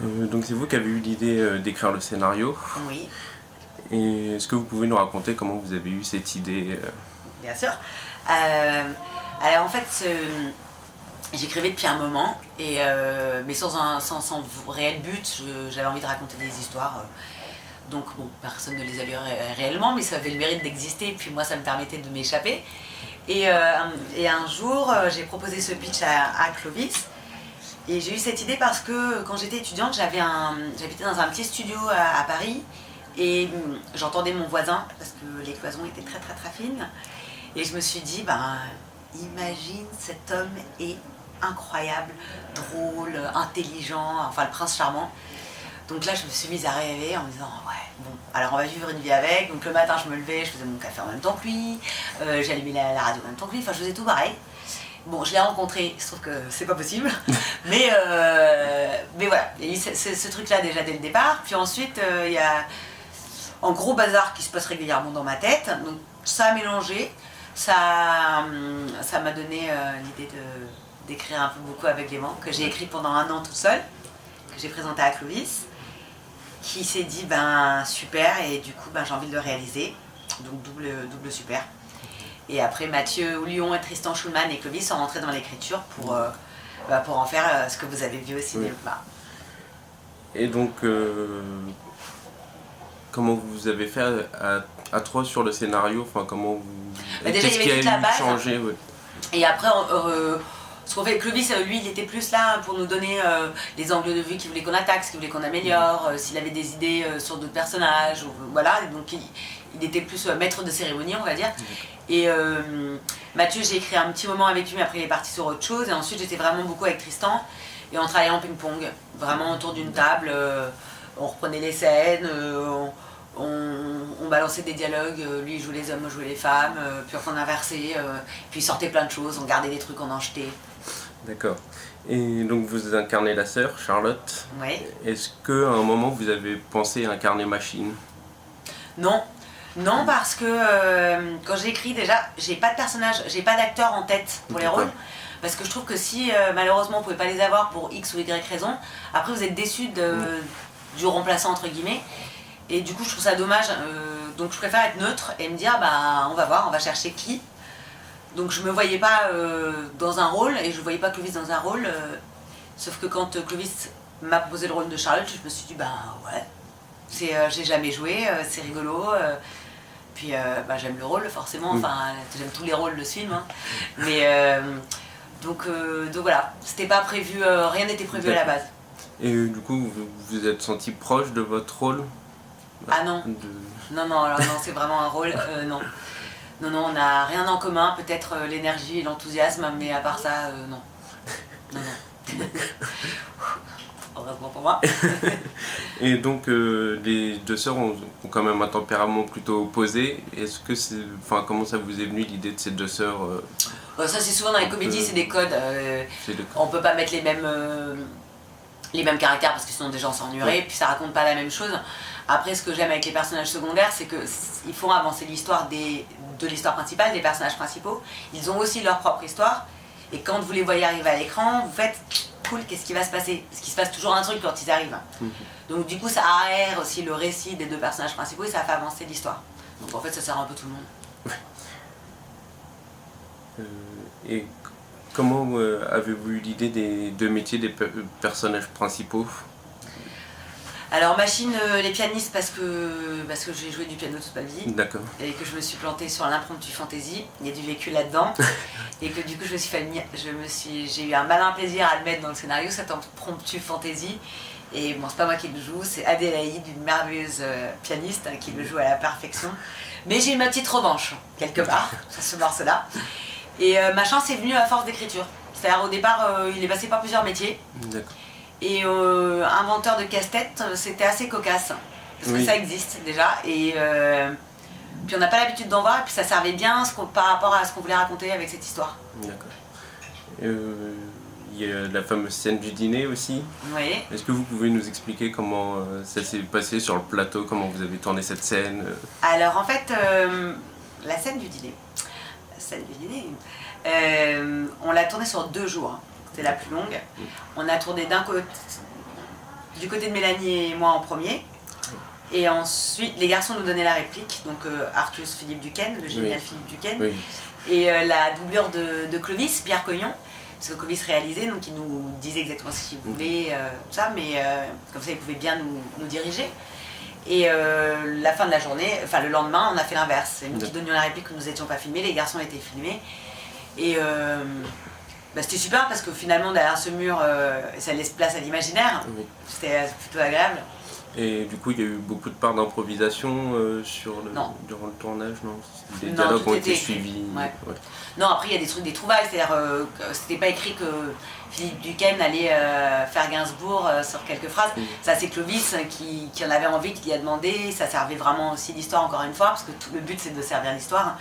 Donc c'est vous qui avez eu l'idée d'écrire le scénario. Oui. Et est-ce que vous pouvez nous raconter comment vous avez eu cette idée Bien sûr. Alors en fait, j'écrivais depuis un moment, mais sans réel but. J'avais envie de raconter des histoires. Donc bon, personne ne les a lues réellement, mais ça avait le mérite d'exister, et puis moi ça me permettait de m'échapper. Et un jour, j'ai proposé ce pitch à Clovis, et j'ai eu cette idée parce que quand j'étais étudiante, j'habitais dans un petit studio à Paris, et j'entendais mon voisin, parce que les cloisons étaient très très très fines, et je me suis dit, imagine cet homme est incroyable, drôle, intelligent, enfin le prince charmant. Donc là, je me suis mise à rêver en me disant, ouais, bon, alors on va vivre une vie avec. Donc le matin, je me levais, je faisais mon café en même temps que lui, j'allumais la radio en même temps que lui, enfin je faisais tout pareil. Bon, je l'ai rencontré, il se trouve que c'est pas possible, mais voilà, il y a eu ce truc-là déjà dès le départ. Puis ensuite, il y a un gros bazar qui se passe régulièrement dans ma tête. Donc ça a mélangé, ça m'a donné l'idée d'écrire un peu beaucoup avec Clément, que j'ai écrit pendant 1 an tout seul, que j'ai présenté à Clovis, qui s'est dit super, et du coup j'ai envie de le réaliser, donc double super. Et après Mathieu Houlion et Tristan Schulman et Clovis sont rentrés dans l'écriture pour en faire ce que vous avez vu au cinéma. Oui. Et donc comment vous avez fait à 3 sur le scénario, enfin comment vous... Déjà qu'est-ce il y avait qui toute a la base, changé et après ce qu'on fait, Clovis, lui, il était plus là pour nous donner les angles de vue qu'il voulait qu'on attaque, ce qu'il voulait qu'on améliore, s'il avait des idées sur d'autres personnages, voilà. Donc il était plus maître de cérémonie, on va dire. Et Mathieu, j'ai écrit un petit moment avec lui, mais après il est parti sur autre chose. Et ensuite, j'étais vraiment beaucoup avec Tristan, et on travaillait en ping-pong, vraiment autour d'une table. On reprenait les scènes, on balançait des dialogues, lui il jouait les hommes, moi je jouais les femmes, puis on inversait, puis il sortait plein de choses, on gardait des trucs, on en jetait. D'accord. Et donc vous incarnez la sœur, Charlotte. Oui. Est-ce qu'à un moment vous avez pensé incarner Machine? Non. Non, parce que quand j'écris déjà, j'ai pas de personnage, j'ai pas d'acteur en tête pour les rôles. Parce que je trouve que si malheureusement vous pouvez pas les avoir pour X ou Y raison, après vous êtes déçu du remplaçant entre guillemets. Et du coup je trouve ça dommage, donc je préfère être neutre et me dire on va voir, on va chercher qui. Donc je me voyais pas dans un rôle, et je voyais pas Clovis dans un rôle, sauf que quand Clovis m'a proposé le rôle de Charlotte, je me suis dit ouais, j'ai jamais joué, c'est rigolo, puis j'aime le rôle forcément, enfin j'aime tous les rôles de ce film, hein. Mais donc voilà, c'était pas prévu, rien n'était prévu à la base. Et du coup vous vous êtes senti proche de votre rôle? Ah non. Non, alors non, c'est vraiment un rôle, non. Non, on n'a rien en commun, peut-être l'énergie et l'enthousiasme, mais à part ça, non. Non. Heureusement pour moi. Et donc les deux sœurs ont quand même un tempérament plutôt opposé. Est-ce que comment ça vous est venu l'idée de ces deux sœurs Ça c'est souvent dans les comédies, c'est des codes. On peut pas mettre les mêmes caractères parce que sinon déjà on s'ennuierait, puis ça raconte pas la même chose. Après, ce que j'aime avec les personnages secondaires, c'est qu'ils font avancer l'histoire de l'histoire principale, des personnages principaux. Ils ont aussi leur propre histoire, et quand vous les voyez arriver à l'écran, vous faites cool, qu'est-ce qui va se passer? Parce qu'il se passe toujours un truc quand ils arrivent. Donc du coup, ça aère aussi le récit des 2 personnages principaux, et ça fait avancer l'histoire. Donc en fait, ça sert un peu tout le monde. Et comment avez-vous eu l'idée des 2 métiers des personnages principaux? Alors Machine, les pianistes, parce que j'ai joué du piano toute ma vie. D'accord. Et que je me suis plantée sur l'impromptu fantasy, il y a du vécu là-dedans. Et que du coup j'ai eu un malin plaisir à le mettre dans le scénario, cet impromptu fantasy. Et bon, c'est pas moi qui le joue, c'est Adélaïde, une merveilleuse pianiste, qui le joue à la perfection. Mais j'ai eu ma petite revanche, quelque part, sur ce morceau-là. Et ma chance est venue à force d'écriture. C'est-à-dire au départ, il est passé par plusieurs métiers. D'accord. Et inventeur de casse-tête, c'était assez cocasse, parce que ça existe déjà, et puis on n'a pas l'habitude d'en voir, et puis ça servait bien par rapport à ce qu'on voulait raconter avec cette histoire. D'accord. Il y a la fameuse scène du dîner aussi. Oui. Est-ce que vous pouvez nous expliquer comment ça s'est passé sur le plateau, comment vous avez tourné cette scène? Alors en fait, la scène du dîner, on l'a tournée sur 2 jours. C'était la plus longue. On a tourné d'un côté. du côté de Mélanie et moi en premier. Et ensuite, les garçons nous donnaient la réplique, donc Arthus Philippe Duquesne, le génial Philippe Duquesne, et la doublure de Clovis, Pierre Cognon, parce que Clovis réalisait, donc il nous disait exactement ce qu'il voulait, tout ça, mais comme ça il pouvait bien nous diriger. Et la fin de la journée, enfin le lendemain, on a fait l'inverse. C'est nous qui donnions la réplique que nous n'étions pas filmés, les garçons étaient filmés. Et c'était super parce que finalement derrière ce mur, ça laisse place à l'imaginaire. C'était plutôt agréable. Et du coup, il y a eu beaucoup de parts d'improvisation durant le tournage, non? Les dialogues ont été suivis. Ouais. Non, après il y a des trouvailles, c'est-à-dire que c'était pas écrit que Philippe Duquesne allait faire Gainsbourg sur quelques phrases. Ça, c'est Clovis qui en avait envie, qui lui a demandé. Ça servait vraiment aussi l'histoire, encore une fois, parce que le but c'est de servir l'histoire.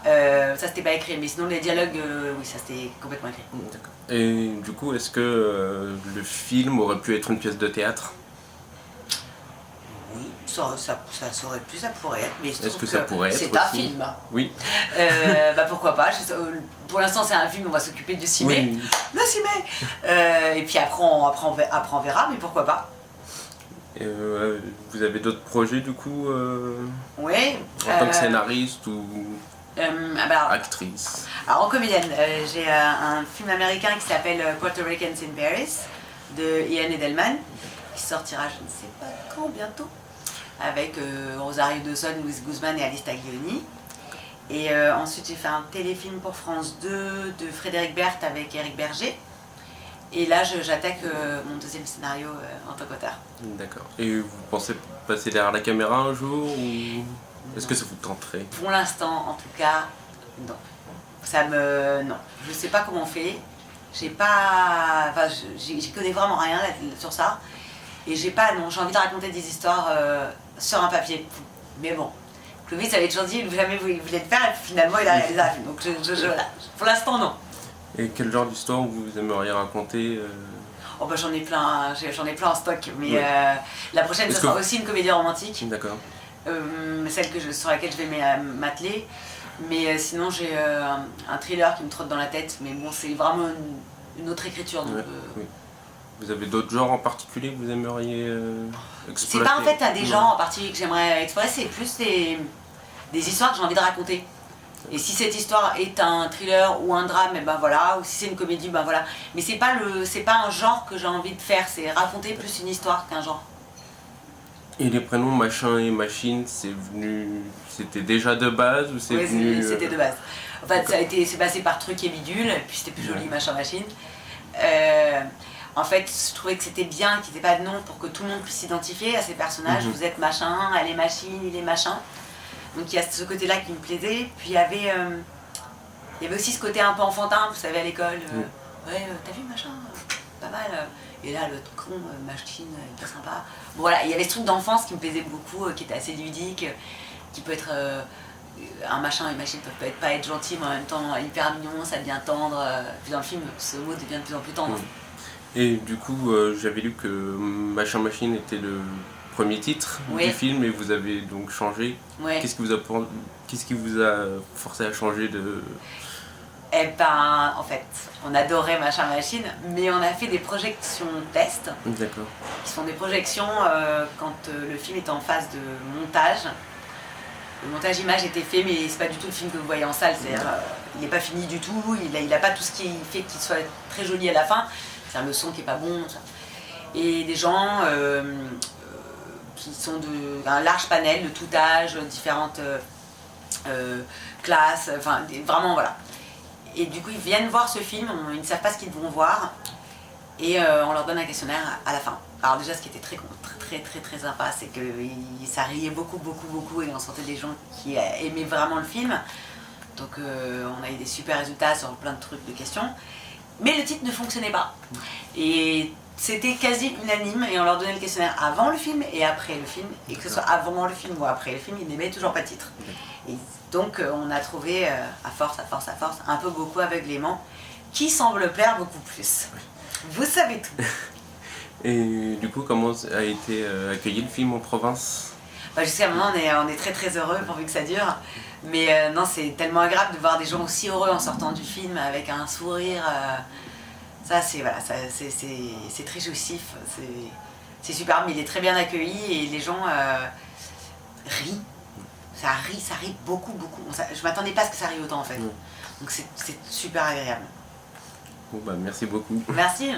Ça, c'était pas écrit, mais sinon les dialogues, oui, ça c'était complètement écrit. D'accord. Et du coup, est-ce que le film aurait pu être une pièce de théâtre? Oui, ça aurait pu, ça pourrait être, mais est-ce que ça pourrait être c'est un film. Oui. Pourquoi pas. Pour l'instant, c'est un film, on va s'occuper du ciné. Oui. Le ciné. Et puis après, on verra, mais pourquoi pas. Vous avez d'autres projets du coup Oui. En tant que scénariste ou actrice? Alors en comédienne, j'ai un film américain qui s'appelle Puerto Ricans in Paris de Ian Edelman, qui sortira je ne sais pas quand, bientôt, avec Rosario Dawson, Luis Guzman et Alice Taglioni. Et ensuite j'ai fait un téléfilm pour France 2 de Frédéric Berthe avec Éric Berger. Et là j'attaque mon deuxième scénario en tant qu'auteur. D'accord. Et vous pensez passer derrière la caméra un jour ou est-ce que ça vous tenterait? Pour l'instant en tout cas, non. Non. Je sais pas comment on fait. J'y connais vraiment rien sur ça. Et j'ai envie de raconter des histoires sur un papier. Mais bon, Clovis avait toujours dit jamais vous voulez le faire et finalement il a réalisé un film. Donc pour l'instant non. Et quel genre d'histoire vous aimeriez raconter j'en ai plein en stock. Mais la prochaine ce sera aussi une comédie romantique. D'accord. Celle sur laquelle je vais m'atteler. Mais sinon j'ai un thriller qui me trotte dans la tête. Mais bon, c'est vraiment une autre écriture. Donc, oui. Vous avez d'autres genres en particulier que vous aimeriez explorer? C'est pas en fait à des genres en particulier que j'aimerais explorer, c'est plus des histoires que j'ai envie de raconter. Et si cette histoire est un thriller ou un drame, et ben voilà, ou si c'est une comédie, ben voilà. Mais c'est pas un genre que j'ai envie de faire, c'est raconter plus une histoire qu'un genre. Et les prénoms machin et machine, c'était déjà de base ou c'est venu... Oui, c'était de base. En fait, c'est passé par truc et bidule, et puis c'était plus joli, machin, machine. En fait, je trouvais que c'était bien qu'il n'y ait pas de nom pour que tout le monde puisse s'identifier à ces personnages. Vous êtes machin, elle est machine, il est machin. Donc il y a ce côté-là qui me plaisait. Puis il y avait aussi ce côté un peu enfantin, vous savez, à l'école. T'as vu machin, pas mal. Et là, le con, machine, pas sympa. Bon voilà, il y avait ce truc d'enfance qui me plaisait beaucoup, qui était assez ludique, qui peut être... un machin et une machine peuvent pas être gentils, mais en même temps hyper mignon, ça devient tendre. Puis dans le film, ce mot devient de plus en plus tendre. Et du coup, j'avais lu que Machin Machine était le premier titre du film et vous avez donc changé. Qu'est-ce qui vous a forcé à changer de... Eh ben, en fait, on adorait Machin Machine, mais on a fait des projections test. D'accord. Qui sont des projections quand le film est en phase de montage. Le montage image était fait, mais c'est pas du tout le film que vous voyez en salle. C'est-à-dire, il n'est pas fini du tout, il n'a pas tout ce qui fait qu'il soit très joli à la fin. C'est le son qui est pas bon. Ça. Et des gens qui sont d'un large panel de tout âge, différentes classes, enfin vraiment voilà. Et du coup ils viennent voir ce film, ils ne savent pas ce qu'ils vont voir et on leur donne un questionnaire à la fin. Alors déjà ce qui était très sympa, c'est que ça riait beaucoup et on sentait des gens qui aimaient vraiment le film. Donc on a eu des super résultats sur plein de trucs, de questions. Mais le titre ne fonctionnait pas. Et c'était quasi unanime et on leur donnait le questionnaire avant le film et après le film. Et que ce soit avant le film ou après le film, ils n'aimaient toujours pas le titre. Et donc on a trouvé à force, un peu beaucoup aveuglément, qui semble plaire beaucoup plus. Vous savez tout. Et du coup, comment a été accueilli le film en province? Jusqu'à maintenant, on est très heureux pourvu que ça dure. Mais non, c'est tellement agréable de voir des gens aussi heureux en sortant du film avec un sourire. Ça, c'est très jouissif. C'est super, mais il est très bien accueilli et les gens rient. Ça rit beaucoup. Je m'attendais pas à ce que ça rie autant en fait. Donc c'est super agréable. Bon, bah, merci beaucoup. Merci.